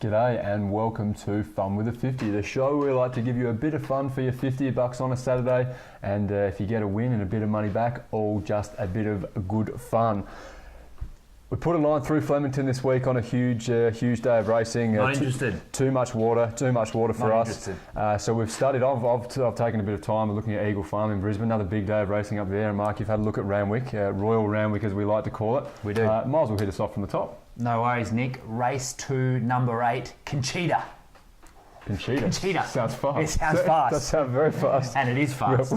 G'day and welcome to Fun with a 50, the show where we like to give you a bit of fun for your $50 on a Saturday, and if you get a win and a bit of money back, all just a bit of good fun. We put a line through Flemington this week on a huge day of racing. Not interested. Too much water for us. So we've studied. I've taken a bit of time looking at Eagle Farm in Brisbane. Another big day of racing up there. And Mark, you've had a look at Randwick, Royal Randwick as we like to call it. We do. Might as well hit us off from the top. No worries, Nick. Race 2, number 8, Conchita. Conchita. Sounds fast. It sounds fast. That sounds very fast. And it is fast.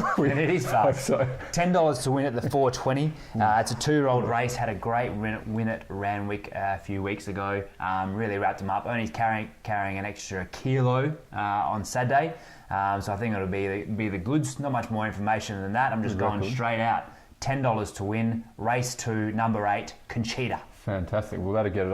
So. $10 to win at the 420. It's a 2-year-old race. Had a great win at Randwick a few weeks ago. Really wrapped him up. Only carrying an extra kilo on Saturday. So I think it'll be the goods. Not much more information than that. I'm just going straight out. $10 to win. Race 2, number 8, Conchita. Fantastic. Well, that'll get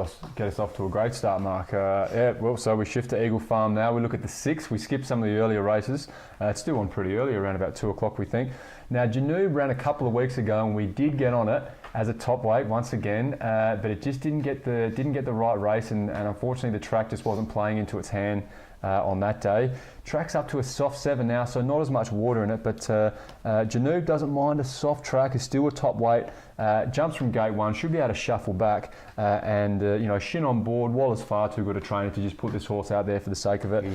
us off to a great start, Mark. So we shift to Eagle Farm now. We look at the 6. We skipped some of the earlier races. It's still on pretty early, around about 2 o'clock, we think. Now, Janoob ran a couple of weeks ago, and we did get on it as a top weight once again, but it just didn't get the right race, and unfortunately the track just wasn't playing into its hand on that day. Track's up to a soft 7 now, so not as much water in it, but Janoob doesn't mind a soft track, is still a top weight, jumps from gate 1, should be able to shuffle back, and Shin on board. Waller's far too good a trainer to just put this horse out there for the sake of it.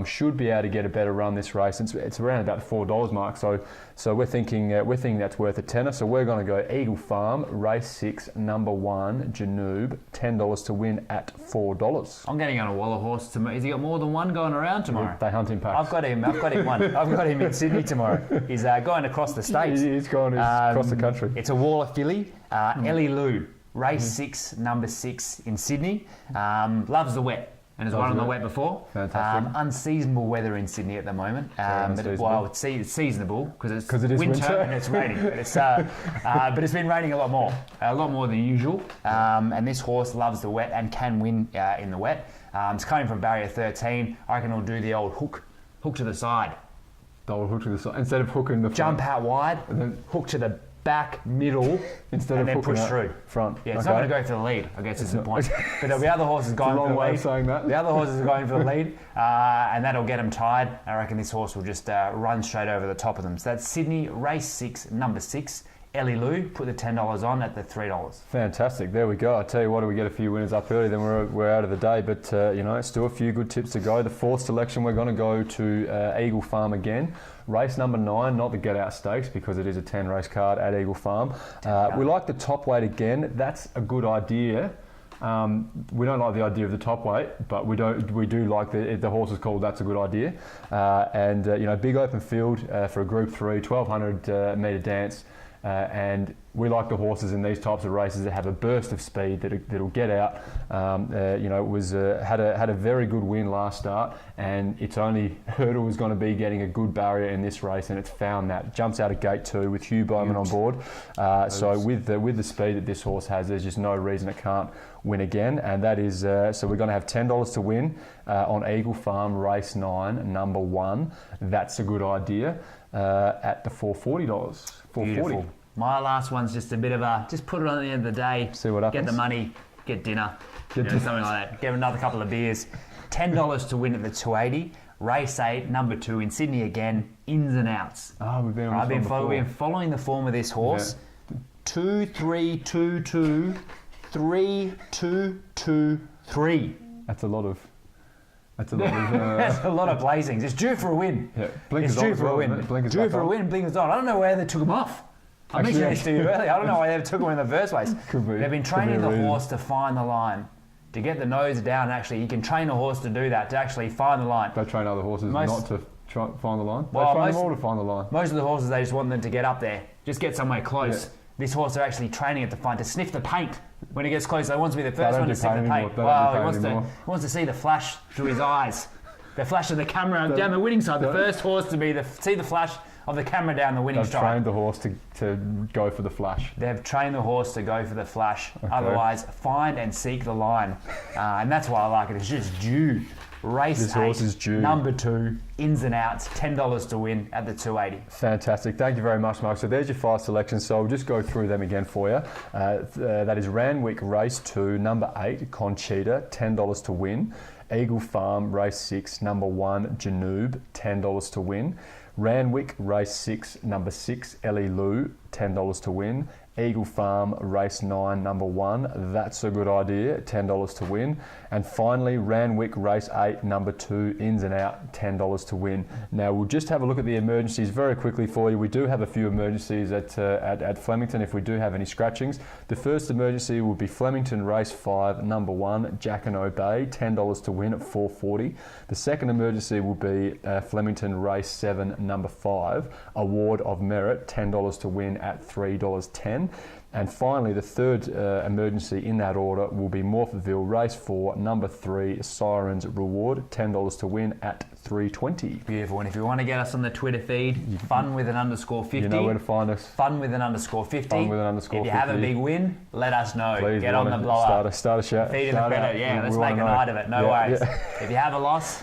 Should be able to get a better run this race. It's around about the $4 mark, so we're thinking that's worth a tenner. So we're going to go Eagle Farm, race 6, number 1, Janoob, $10 to win at $4. I'm getting on a Waller horse tomorrow. Has he got more than one going around tomorrow? They hunt in packs. I've got him one. I've got him in Sydney tomorrow. He's going across the states. He's going across the country. It's a Waller filly, Ellie Lou, race 6, number 6 in Sydney. Loves the wet and has won on the wet before. Fantastic. Unseasonable weather in Sydney at the moment. It's seasonable because it is winter and it's raining. But it's been raining a lot more than usual. And this horse loves the wet and can win in the wet. It's coming from barrier 13. I reckon he'll do the old hook to the side. The old hook to the side instead of hooking the front. Jump out wide, and then hook to the back, middle, instead of then hooking push through front. Yeah, it's not going to go for the lead. I guess is the point. But there'll be other horses going for the lead. Saying that. The other horses are going for the lead, and that'll get them tied. I reckon this horse will just run straight over the top of them. So that's Sydney, race 6, number 6. Ellie Lou, put the $10 on at the $3. Fantastic. There we go. I tell you what, we get a few winners up early, then we're out of the day. But still a few good tips to go. The 4th selection, we're going to go to Eagle Farm again. Race number 9, not the Get Out Stakes because it is a 10-race card at Eagle Farm. We like the top weight again. That's a good idea. We don't like the idea of the top weight, but we do like the horse is called That's a Good Idea. Big open field for a Group 3, 1200 metre dance. And we like the horses in these types of races that have a burst of speed that'll get out. It was had a very good win last start, and its only hurdle was going to be getting a good barrier in this race, and it's found that. Jumps out of gate 2 with Hugh Bowman on board. So with the speed that this horse has, there's just no reason it can't win again, and that is so we're going to have $10 to win on Eagle Farm, race 9, number 1. That's a Good Idea at the $440. $440. My last one's just a bit of just put it on at the end of the day. See what happens. Get the money, get dinner, something like that. Get another couple of beers. $10 to win at the 280. Race 8, number 2 in Sydney again. Ins and outs. We've been on this one before. We've been following the form of this horse. 2, 3, 2, 2, 3, 2, 2, 3. That's a lot of. That's a lot of blazings. It's due for a win. Yeah, it's due for a win. Due for a win. Blinkers on. I don't know where they took him off. I mentioned this to you earlier. I don't know why they took him in the first place. Could be. They've been training the horse to find the line, to get the nose down. Actually, you can train a horse to do that, to actually find the line. They train other horses not to find the line. Well, they train them all to find the line. Most of the horses, they just want them to get up there, just get somewhere close. Yeah. This horse are actually training it to sniff the paint. When it gets close, they want to be the first one to sniff the paint. Well, he wants to see the flash through his eyes. The flash of the camera down the winning side. The first horse to see the flash of the camera down the winning stride. They've trained the horse to go for the flash. They've trained the horse to go for the flash. Okay. Otherwise, find and seek the line. And that's why I like it. It's just due. Race 8, horse is due. Number 2, ins and outs, $10 to win at the 280. Fantastic. Thank you very much, Mark. So there's your 5 selections. So I'll just go through them again for you. That is Randwick Race 2, number 8, Conchita, $10 to win. Eagle Farm, race 6, number 1, Janoob, $10 to win. Randwick, race 6, number 6, Ellie Lou, $10 to win. Eagle Farm, race 9, number 1, That's a Good Idea, $10 to win. And finally, Randwick, race 8, number 2, Ins and Out, $10 to win. Now, we'll just have a look at the emergencies very quickly for you. We do have a few emergencies at Flemington if we do have any scratchings. The first emergency will be Flemington, race 5, number 1, Jack and Obey, $10 to win at $4.40. The second emergency will be Flemington, race 7, number 5, Award of Merit, $10 to win at $3.10. And finally, the third emergency in that order will be Morpheville, race 4, number 3, Sirens Reward, $10 to win at $3.20. Beautiful. And if you want to get us on the Twitter feed, fun with an _50. You know where to find us. Fun with an _50. Fun with an _50. If you have a big win, let us know. Please, get on the blow up. Start a shout. Feed in the credit. Yeah, let's make a night of it. No worries. If you have a loss,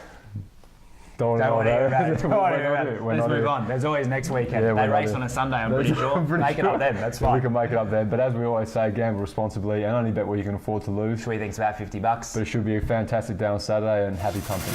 don't worry about it. Let's move on. There's always next weekend. Yeah, they race on a Sunday, I'm pretty sure. Make it up then. That's fine. We can make it up then. But as we always say, gamble responsibly and only bet what you can afford to lose. We think's about $50. But it should be a fantastic day on Saturday, and happy pumping.